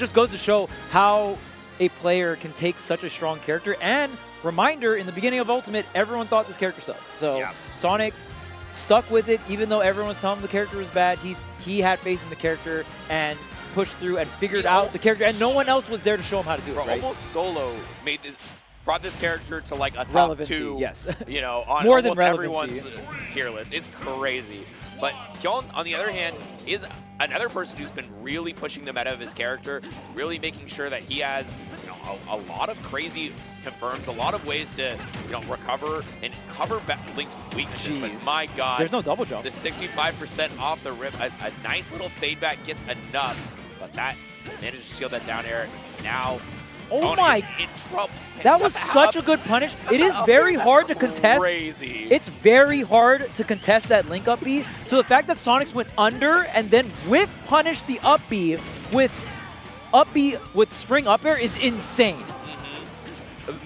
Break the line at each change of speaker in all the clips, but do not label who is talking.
Just goes to show how a player can take such a strong character. And reminder, in the beginning of Ultimate, everyone thought this character sucked. So
yeah.
Sonix stuck with it, even though everyone was telling him the character was bad. He had faith in the character and pushed through and figured out the character, and no one else was there to show him how to do it. Right?
Almost solo brought this character to like a top
Relevancy,
2,
yes.
you know, on
More than
almost
relevancy.
everyone's tier list. It's crazy. But Kyon, on the other hand, is another person who's been really pushing the meta of his character, really making sure that he has, you know, a lot of crazy confirms, a lot of ways to, you know, recover and cover Link's weaknesses.
Jeez.
But my God,
there's no double jump.
The 65% off the rip, a nice little fade back gets enough, but that managed to shield that down air. Now,
oh
Kyon
my!
is in trouble.
That was such a good punish. It is very hard to contest.
Crazy.
It's very hard to contest that Link up B. So the fact that Sonix went under and then whip punished the up B with spring up air is insane.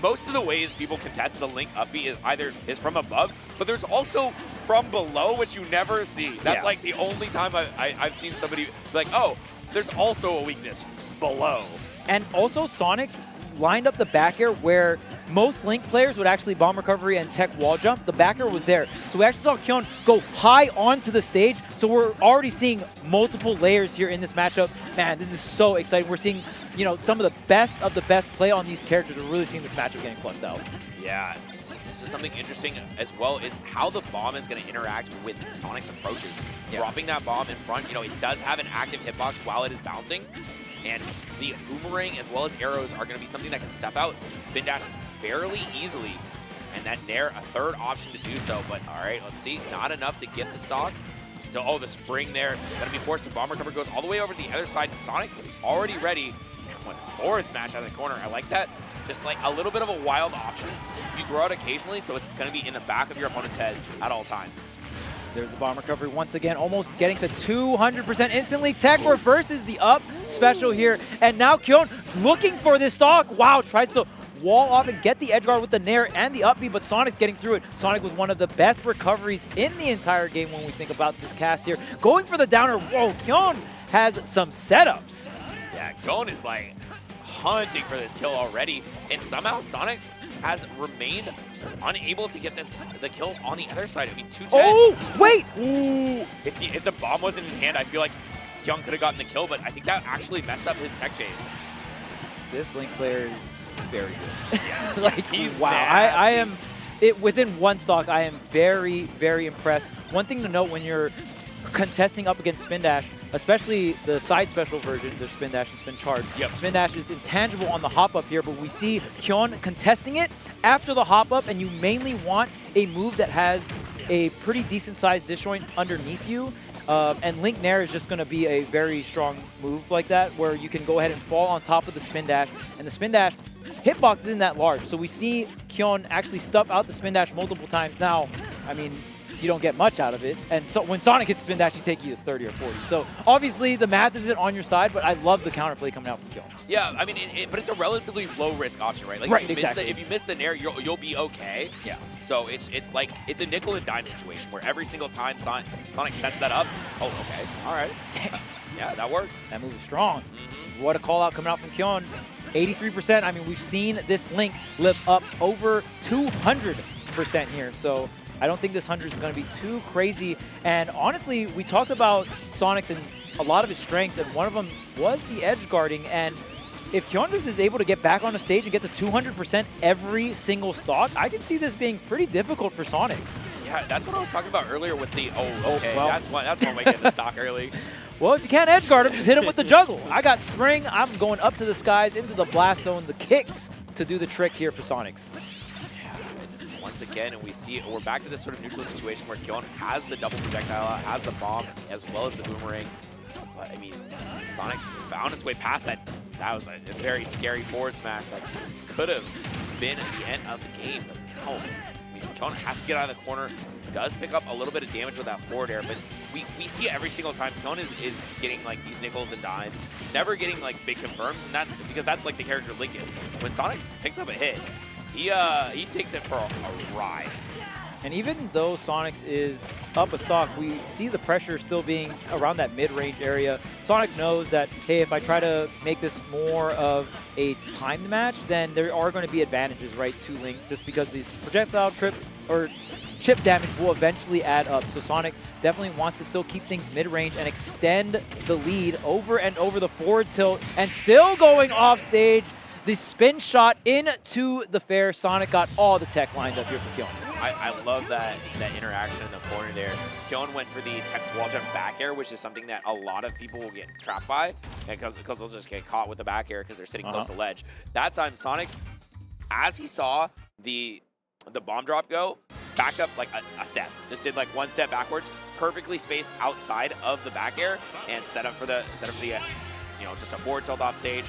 Most of the ways people contest the Link up B is from above, but there's also from below, which you never see. That's like the only time I've seen somebody be like, oh, there's also a weakness below.
And also Sonix lined up the back air where most Link players would actually bomb recovery and tech wall jump. The back air was there. So we actually saw Kyon go high onto the stage. So we're already seeing multiple layers here in this matchup. Man, this is so exciting. We're seeing, you know, some of the best play on these characters. We're really seeing this matchup getting flushed out.
Yeah, this is something interesting as well, is how the bomb is going to interact with Sonic's approaches. Yeah. Dropping that bomb in front, you know, it does have an active hitbox while it is bouncing. And the boomerang as well as arrows are going to be something that can step out, spin dash fairly easily. And then Nair, a third option to do so. But all right, let's see. Not enough to get the stock. Still, oh, the spring there. Going to be forced to bomb recover. Goes all the way over to the other side. Sonic's already ready. Went forward smash out of the corner. I like that. Just like a little bit of a wild option. You throw it occasionally, so it's going to be in the back of your opponent's head at all times.
There's the bomb recovery once again, almost getting to 200% instantly. Tech reverses the up special here. And now Kyon looking for this stock. Wow, tries to wall off and get the edge guard with the Nair and the up B, but Sonic's getting through it. Sonic was one of the best recoveries in the entire game when we think about this cast here. Going for the downer. Whoa, Kyon has some setups.
Yeah, Kyon is like hunting for this kill already. And somehow Sonix has remained unable to get the kill on the other side. I mean, 210.
Oh, wait!
Ooh. If the bomb wasn't in hand, I feel like Kyon could have gotten the kill, but I think that actually messed up his tech chase.
This Link player is very good.
Yeah.
Like,
he's
wow. I am, within one stock, I am very, very impressed. One thing to note when you're contesting up against Spin Dash, especially the side special version, there's Spin Dash and Spin Charge.
Yep.
Spin Dash is intangible on the hop up here, but we see Kyon contesting it after the hop up, and you mainly want a move that has a pretty decent sized disjoint underneath you. And Link Nair is just going to be a very strong move like that, where you can go ahead and fall on top of the Spin Dash, and the Spin Dash hitbox isn't that large. So we see Kyon actually stuff out the Spin Dash multiple times now. I mean, you don't get much out of it. And so when Sonic hits Spin Dash, you take you to 30 or 40. So obviously the math isn't on your side, but I love the counterplay coming out from Kyon.
Yeah, I mean, but it's a relatively low risk option, right? Like,
right,
if you miss the Nair, you'll be okay.
Yeah.
So it's like, it's a nickel and dime situation where every single time Sonic sets that up, oh, okay, all right. Yeah, that works.
That move is strong. What a call out coming out from Kyon. 83%. I mean, we've seen this Link live up over 200% here. So I don't think this 100 is going to be too crazy. And honestly, we talked about Sonix and a lot of his strength, and one of them was the edge guarding. And if Kyon is able to get back on the stage and get to 200% every single stock, I can see this being pretty difficult for Sonix.
Yeah, that's what I was talking about earlier with the, okay,
well.
that's one way to get the stock early.
Well, if you can't edge guard him, just hit him with the juggle. I got spring. I'm going up to the skies, into the blast zone, the kicks to do the trick here for Sonix.
Once again, and we see it, we're back to this sort of neutral situation where Kyon has the double projectile out, has the bomb, as well as the boomerang. But, I mean, Sonix found its way past that. That was a very scary forward smash that could have been the end of the game. But no, I mean, Kyon has to get out of the corner. Does pick up a little bit of damage with that forward air, but we see it every single time. Kyon is getting like these nickels and dimes, never getting like big confirms, and that's because that's like the character Link is. When Sonic picks up a hit, he takes it for a ride.
And even though Sonix is up a stock, we see the pressure still being around that mid-range area. Sonic knows that, hey, if I try to make this more of a timed match, then there are going to be advantages, right, to Link, just because these projectile chip damage will eventually add up. So Sonix definitely wants to still keep things mid-range and extend the lead over and over the forward tilt, and still going off stage. The spin shot into the fair. Sonic got all the tech lined up here for Kyon.
I love that interaction in the corner there. Kyon went for the tech wall jump back air, which is something that a lot of people will get trapped by because they'll just get caught with the back air because they're sitting close to ledge. That time, Sonix, as he saw the bomb drop go, backed up like a step. Just did like one step backwards, perfectly spaced outside of the back air, and set up for the just a forward tilt off stage,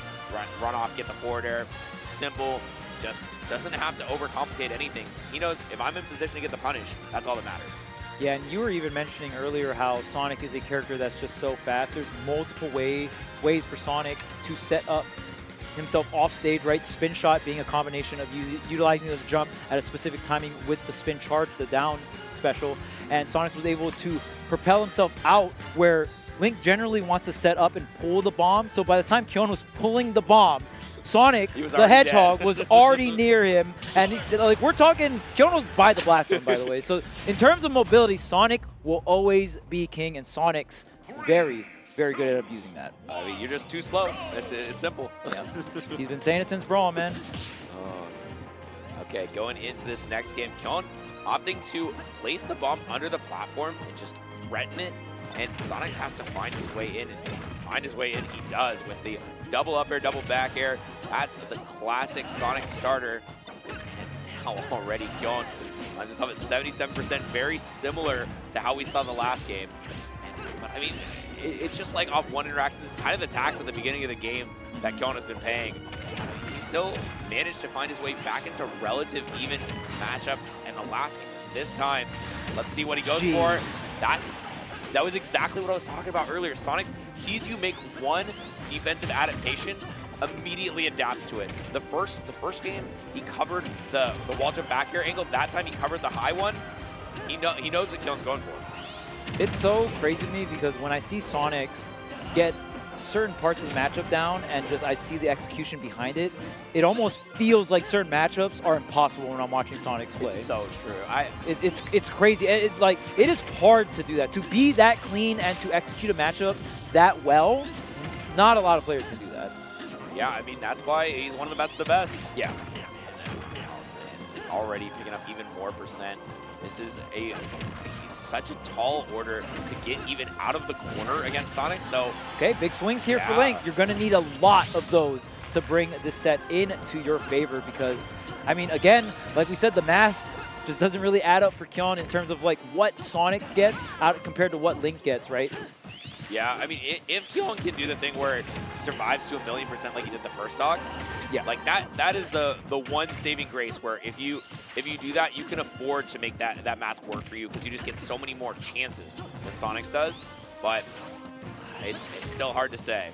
run off, get the forward air. Simple, just doesn't have to overcomplicate anything. He knows if I'm in position to get the punish, that's all that matters.
Yeah, and you were even mentioning earlier how Sonic is a character that's just so fast. There's multiple ways for Sonic to set up himself off stage, right? Spin shot being a combination of utilizing the jump at a specific timing with the spin charge, the down special. And Sonix was able to propel himself out where Link generally wants to set up and pull the bomb. So by the time Kyon was pulling the bomb, Sonic, the Hedgehog, was already near him. And like we're talking, Kyon was by the blast zone, by the way. So in terms of mobility, Sonic will always be king, and Sonic's very, very good at abusing that.
I mean, you're just too slow. It's simple.
Yeah. He's been saying it since Brawl, man.
Okay, going into this next game, Kyon opting to place the bomb under the platform and just threaten it. And Sonix has to find his way in, and find his way in he does with the double up air, double back air. That's the classic Sonic starter. And now already Kyon, I just have it 77%, very similar to how we saw in the last game. But I mean, it's just like off one interaction. This is kind of the tax at the beginning of the game that Kyon has been paying. He still managed to find his way back into relative even matchup in the last game. This time, let's see what he goes for. That was exactly what I was talking about earlier. Sonix sees you make one defensive adaptation, immediately adapts to it. The first game, he covered the wall jump back air angle. That time he covered the high one. He knows what Kyon's going for.
It's so crazy to me because when I see Sonix get certain parts of the matchup down and just I see the execution behind it, it almost feels like certain matchups are impossible when I'm watching Sonix play.
It's so true.
It's crazy. It is hard to do that. To be that clean and to execute a matchup that well, not a lot of players can do that.
Yeah, I mean, that's why he's one of the best of the best.
Yeah.
Already picking up even more percent. This is he's such a tall order to get even out of the corner against Sonix, though.
Okay, big swings here for Link. You're going to need a lot of those to bring this set into your favor because, I mean, again, like we said, the math just doesn't really add up for Kyon in terms of like what Sonic gets out compared to what Link gets, right?
Yeah, I mean, if Kyon can do the thing where it survives to 1,000,000% like he did the first stock,
yeah,
like that is the one saving grace where if you do that, you can afford to make that math work for you because you just get so many more chances than Sonix does. But it's still hard to say.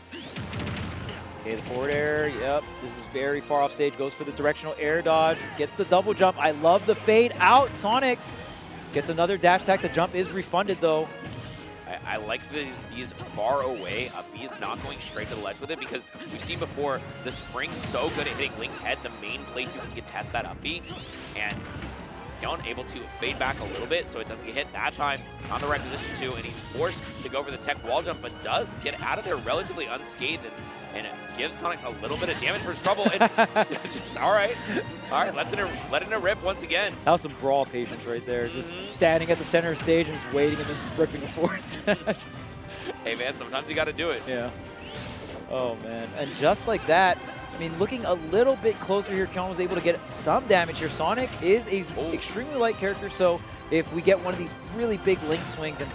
Okay, the forward air, yep, this is very far off stage, goes for the directional air dodge, gets the double jump. I love the fade out. Sonix gets another dash attack. The jump is refunded though.
I like these far away up B's not going straight to the ledge with it because we've seen before the spring's so good at hitting Link's head, the main place you can contest that up B. And Kyon able to fade back a little bit so it doesn't get hit that time on the right position too, and he's forced to go for the tech wall jump, but does get out of there relatively unscathed and it gives Sonix a little bit of damage for his trouble. And just, all right, letting it rip once again.
That was some Brawl patience right there, just standing at the center of stage and just waiting and then ripping the forward smash.
Hey man, sometimes you got to do it.
Yeah. Oh man, and just like that, I mean, looking a little bit closer here, Kyon was able to get some damage here. Sonic is a extremely light character, so if we get one of these really big Link swings, and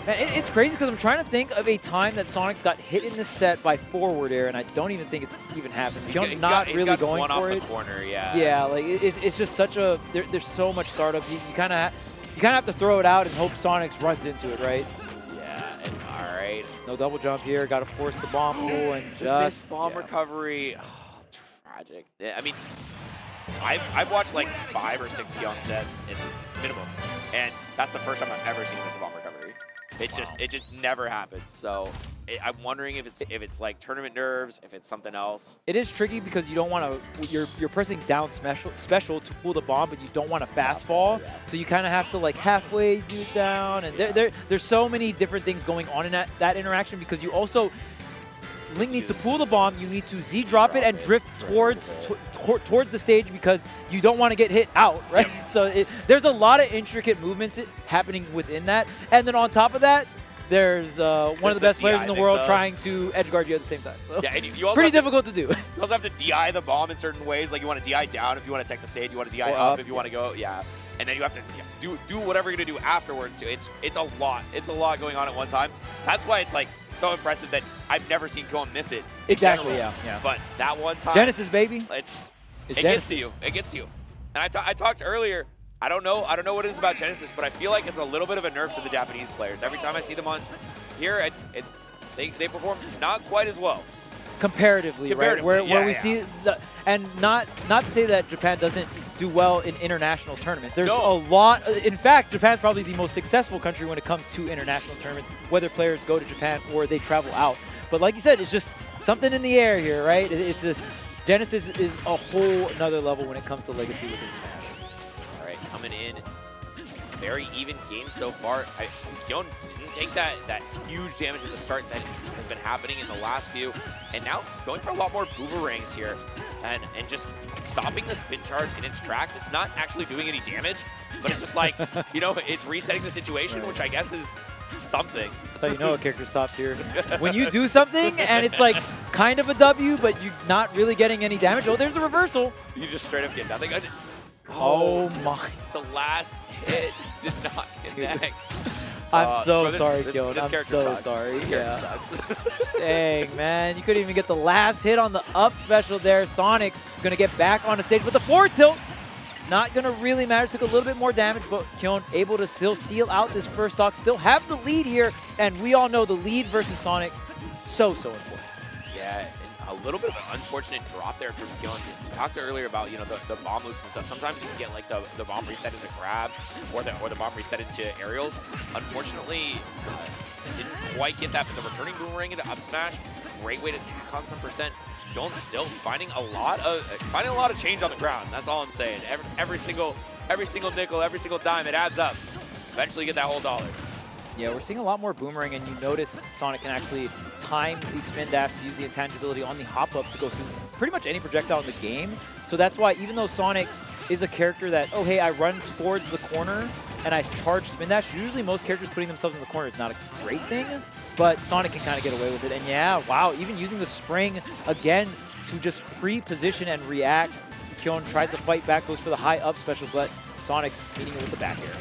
man, it's crazy because I'm trying to think of a time that Sonic's got hit in this set by forward air, and I don't even think it's even happened. Kyon's not really going for it.
Off the corner, yeah.
Yeah, like it's just such a there's so much startup. You kind of have to throw it out and hope Sonix runs into it, right?
Yeah, and all right.
No double jump here. Got to force the bomb pool and just
bomb recovery. Oh, tragic. I mean, I've watched like 5 or 6 Kyon sets, and minimum. And that's the first time I've ever seen him miss a bomb recovery. It just never happens. So I'm wondering if it's like tournament nerves, if it's something else.
It is tricky because you don't want to. You're pressing down special to pull the bomb, but you don't want to fast fall.
Yeah.
So you kind of have to like halfway do it down, and there's so many different things going on in that interaction because you also. Link needs to pull the bomb. You need to Z drop it and drift towards the stage because you don't want to get hit out, right? So there's a lot of intricate movements happening within that. And then on top of that, there's one of the best players in the world trying to edge guard you at the same time. So
yeah, and you also
pretty difficult to do.
You also have to DI the bomb in certain ways. Like you want to DI down if you want to take the stage. You want to DI up if you want to go. Yeah. And then you have to do whatever you're gonna do afterwards too. It's a lot. It's a lot going on at one time. That's why it's like so impressive that I've never seen Kyon miss it.
Exactly. Yeah.
But that one time,
Genesis, baby.
It gets to you. It gets to you. And I talked earlier. I don't know what it is about Genesis, but I feel like it's a little bit of a nerve to the Japanese players. Every time I see them on here, they perform not quite as well.
Comparatively, right? Where we see and not to say that Japan doesn't do well in international tournaments. There's a lot. In fact, Japan's probably the most successful country when it comes to international tournaments, whether players go to Japan or they travel out. But like you said, it's just something in the air here, right? It's just Genesis is a whole another level when it comes to legacy within Smash.
All right, coming in, very even game so far. Kyon didn't take that huge damage at the start that has been happening in the last few, and now going for a lot more boomerangs here, and just stopping the spin charge in its tracks. It's not actually doing any damage, but it's just like, it's resetting the situation, which I guess is something.
That's how you know a character stopped here. When you do something and it's like kind of a W, but you're not really getting any damage. Oh, there's a reversal.
You just straight up get nothing.
Oh my.
The last hit did not connect.
I'm so sorry, Kyon.
This character sucks.
Sorry.
This character sucks.
Dang, man. You couldn't even get the last hit on the up special there. Sonix going to get back on the stage with the forward tilt. Not going to really matter. Took a little bit more damage, but Kyon able to still seal out this first stock. Still have the lead here, and we all know the lead versus Sonix, so important.
Yeah, and a little bit of an unfortunate drop there from Kyon. We talked earlier about, the bomb loops and stuff. Sometimes you can get like the bomb reset into grab or the bomb reset into aerials. Unfortunately, it didn't quite get that, but the returning boomerang into up smash, great way to tack on some percent. Kyon still finding a lot of change on the ground. That's all I'm saying. Every single nickel, every single dime, it adds up. Eventually get that whole dollar.
Yeah, we're seeing a lot more boomerang, and you notice Sonic can actually time the spin dash to use the intangibility on the hop-up to go through pretty much any projectile in the game. So that's why even though Sonic is a character that, oh, hey, I run towards the corner and I charge spin dash, usually most characters putting themselves in the corner is not a great thing, but Sonic can kind of get away with it. And yeah, wow, even using the spring again to just pre-position and react. Kyon tries to fight back, goes for the high up special, but Sonic's meeting it with the back air.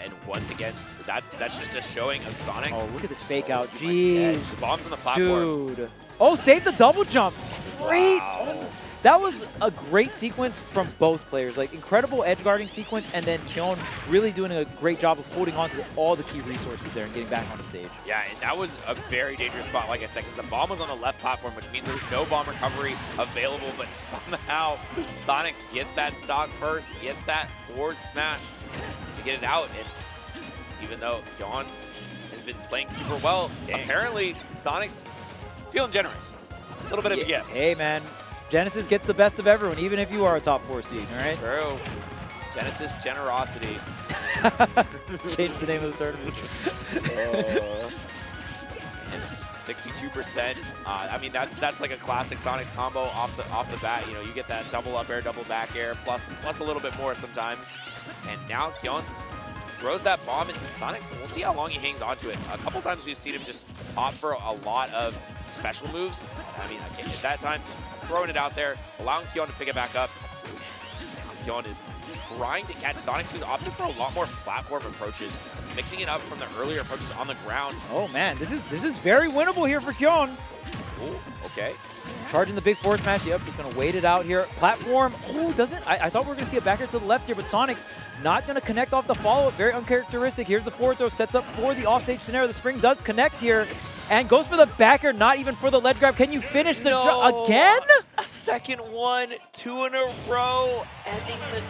And once again, that's just a showing of Sonix.
Oh, look at this fake out. Jeez.
The bomb's on the platform.
Dude. Oh, save the double jump. Great.
Wow.
Oh, that was a great sequence from both players. Like, incredible edge guarding sequence, and then Kyon really doing a great job of holding on to all the key resources there and getting back on the stage.
Yeah, and that was a very dangerous spot, like I said, because the bomb was on the left platform, which means there's no bomb recovery available, but somehow Sonix gets that stock first, gets that forward smash to get it out. And even though Kyon has been playing super well, apparently Sonix feeling generous. A little bit of a gift.
Hey, man. Genesis gets the best of everyone, even if you are a top 4 seed, all right?
True. Genesis generosity.
Change the name of the tournament.
And 62%. I mean, that's like a classic Sonix combo off the bat. You get that double up air, double back air, plus a little bit more sometimes. And now Kyon throws that bomb into Sonix, and we'll see how long he hangs onto it. A couple times we've seen him just opt for a lot of special moves. I mean, at that time, just throwing it out there, allowing Kyon to pick it back up. Kyon is trying to catch Sonix, who's opting for a lot more platform approaches, mixing it up from the earlier approaches on the ground.
Oh man, this is very winnable here for Kyon.
Ooh, okay.
Charging the big forward smash. Yep, just gonna wait it out here. Platform. Oh, doesn't. I thought we were gonna see a back air to the left here, but Sonix not gonna connect off the follow-up. Very uncharacteristic. Here's the forward throw, sets up for the offstage scenario. The spring does connect here, and goes for the back air, not even for the ledge grab. Can you finish the again?
A second one, 2 in a row, ending the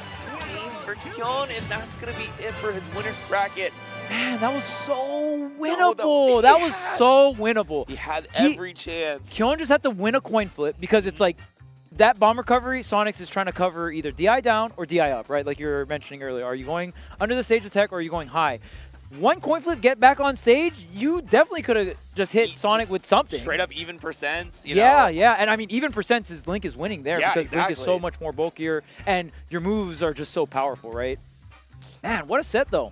game for Kyon, and that's going to be it for his winner's bracket.
Man, that was so winnable. That was so winnable.
He had every chance.
Kyon just had to win a coin flip because it's like that bomb recovery, Sonix is trying to cover either DI down or DI up, right? Like you were mentioning earlier. Are you going under the stage attack or are you going high? One coin flip, get back on stage, you definitely could have just hit Sonic with something.
Straight up even percents, you
know?
Yeah.
And I mean, even percents is Link is winning there because Link is so much more bulkier and your moves are just so powerful, right? Man, what a set though.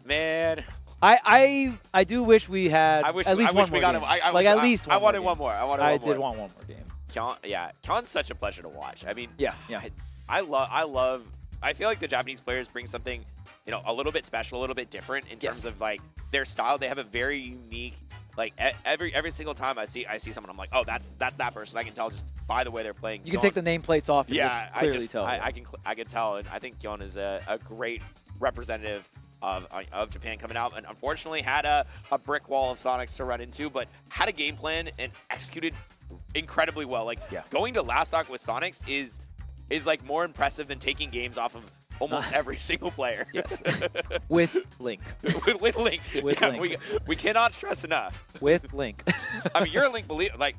Man.
I do wish we had at least one more game.
At least one. I wanted one more.
I did want one more game.
Kyon's such a pleasure to watch. I mean,
yeah.
I feel like the Japanese players bring something, you know, a little bit special, a little bit different in terms of like their style. They have a very unique, like every single time I see someone, I'm like, oh, that's that person. I can tell just by the way they're playing.
You can take the nameplates off. And just clearly tell.
I can tell, and I think Kyon is a great representative of Japan coming out, and unfortunately had a brick wall of Sonix to run into, but had a game plan and executed incredibly well. Like going to last stock with Sonix is like more impressive than taking games off of almost every single player.
Yes. With Link.
with Link.
With Link.
We cannot stress enough.
With Link.
I mean, you're a Link believer. Like,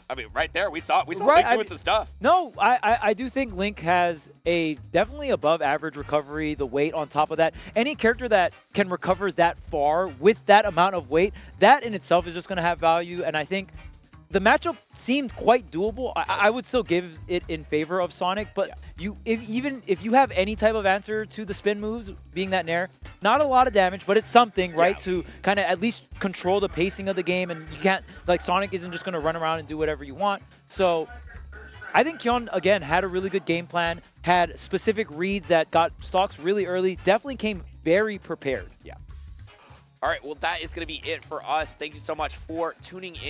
I mean, right there, we saw Link doing some stuff.
No, I do think Link has a definitely above average recovery, the weight on top of that. Any character that can recover that far with that amount of weight, that in itself is just going to have value. And I think the matchup seemed quite doable. I would still give it in favor of Sonic, but even if you have any type of answer to the spin moves, being that Nair, not a lot of damage, but it's something, right, to kind of at least control the pacing of the game, and you can't, like, Sonic isn't just going to run around and do whatever you want. So I think Kyon, again, had a really good game plan, had specific reads that got stocks really early, definitely came very prepared.
Yeah. All right, well, that is going to be it for us. Thank you so much for tuning in.